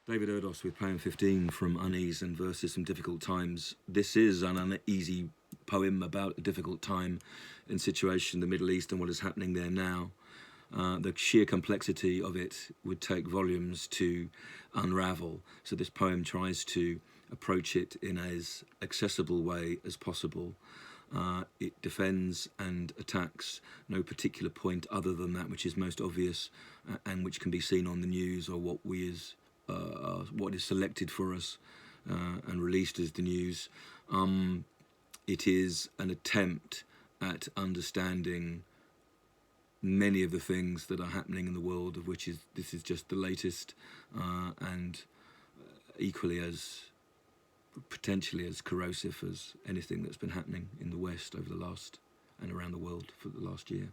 David Erdos with poem 15 from Unease and Verses from Difficult Times. This is an uneasy poem about a difficult time and situation in the Middle East and what is happening there now. The sheer complexity of it would take volumes to unravel. So this poem tries to approach it in as accessible way as possible. It defends and attacks no particular point other than that which is most obvious and which can be seen on the news or what is selected for us and released as the news. It is an attempt at understanding many of the things that are happening in the world, of which this is just the latest, and equally as potentially as corrosive as anything that's been happening in the West over the last and around the world for the last year.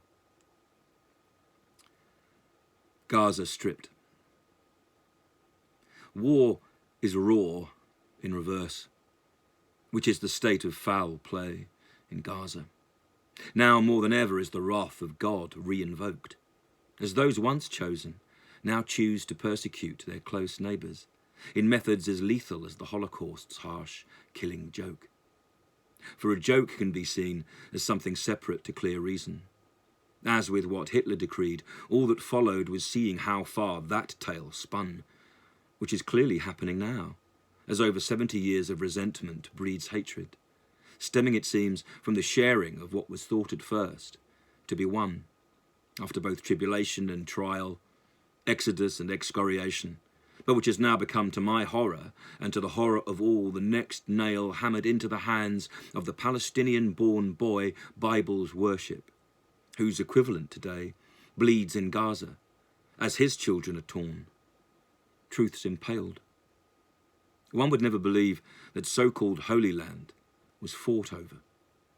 Gaza stripped. War is raw in reverse, which is the state of foul play in Gaza. Now more than ever is the wrath of God re-invoked, as those once chosen now choose to persecute their close neighbours in methods as lethal as the Holocaust's harsh killing joke. For a joke can be seen as something separate to clear reason. As with what Hitler decreed, all that followed was seeing how far that tale spun, which is clearly happening now, as over 70 years of resentment breeds hatred, stemming, it seems, from the sharing of what was thought at first to be one, after both tribulation and trial, exodus and excoriation, but which has now become, to my horror and to the horror of all, the next nail hammered into the hands of the Palestinian-born boy Bible's worship, whose equivalent today bleeds in Gaza as his children are torn, truths impaled. One would never believe that so-called Holy Land was fought over,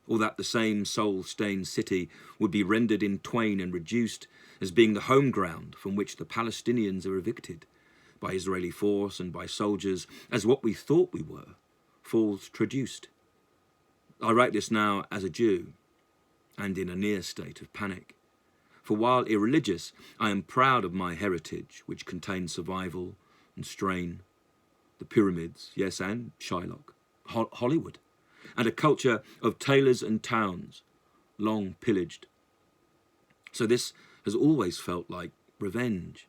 or that the same soul-stained city would be rendered in twain and reduced as being the home ground from which the Palestinians are evicted by Israeli force and by soldiers as what we thought we were, falls traduced. I write this now as a Jew and in a near state of panic. For while irreligious, I am proud of my heritage, which contains survival and strain, the pyramids, yes, and Shylock, Hollywood, and a culture of tailors and towns, long pillaged. So this has always felt like revenge,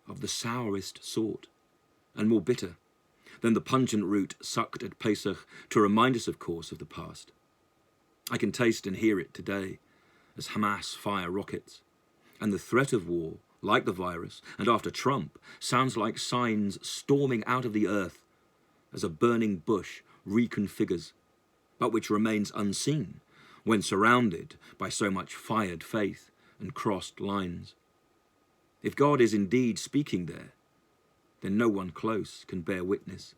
of the sourest sort, and more bitter than the pungent root sucked at Pesach to remind us, of course, of the past. I can taste and hear it today as Hamas fire rockets, and the threat of war, like the virus, and after Trump, sounds like signs storming out of the earth as a burning bush reconfigures, but which remains unseen when surrounded by so much fired faith and crossed lines. If God is indeed speaking there, then no one close can bear witness,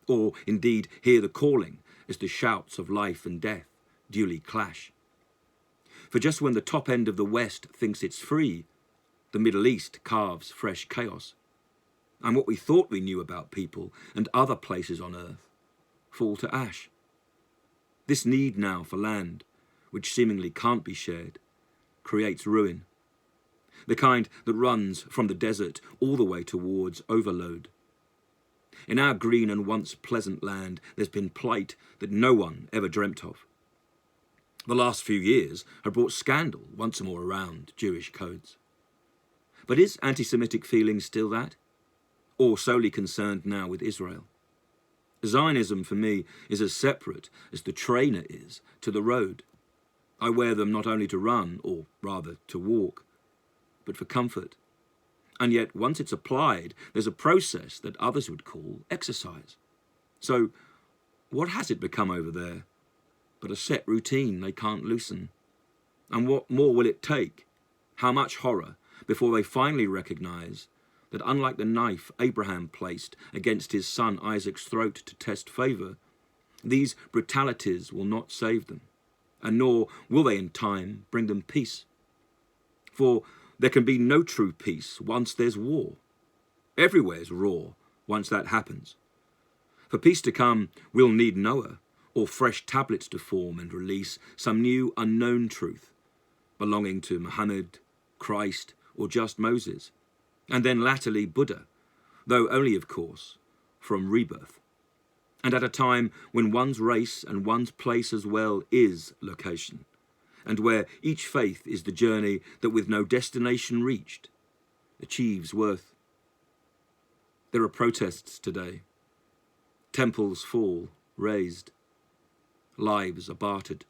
or indeed hear the calling as the shouts of life and death duly clash. For just when the top end of the West thinks it's free, the Middle East carves fresh chaos, and what we thought we knew about people and other places on earth fall to ash. This need now for land, which seemingly can't be shared, creates ruin, the kind that runs from the desert all the way towards overload. In our green and once pleasant land, there's been plight that no one ever dreamt of. The last few years have brought scandal once more around Jewish codes. But is anti-Semitic feeling still that? Or solely concerned now with Israel? Zionism for me is as separate as the trainer is to the road. I wear them not only to run, or rather to walk, but for comfort. And yet once it's applied, there's a process that others would call exercise. So what has it become over there but a set routine they can't loosen? And what more will it take? How much horror before they finally recognise that unlike the knife Abraham placed against his son Isaac's throat to test favour, these brutalities will not save them, and nor will they in time bring them peace. For there can be no true peace once there's war. Everywhere's raw once that happens. For peace to come, we'll need Noah, or fresh tablets to form and release some new unknown truth, belonging to Muhammad, Christ, or just Moses, and then latterly Buddha, though only, of course, from rebirth, and at a time when one's race and one's place as well is location, and where each faith is the journey that with no destination reached achieves worth. There are protests today. Temples fall, razed. Lives are bartered.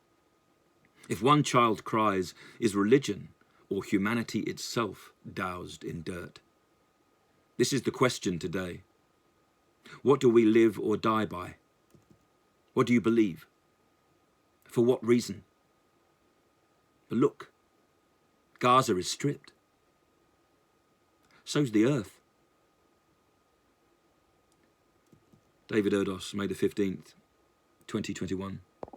If one child cries, is religion or humanity itself doused in dirt? This is the question today. What do we live or die by? What do you believe? For what reason? But look, Gaza is stripped. So's the earth. David Erdos, May the 15th, 2021.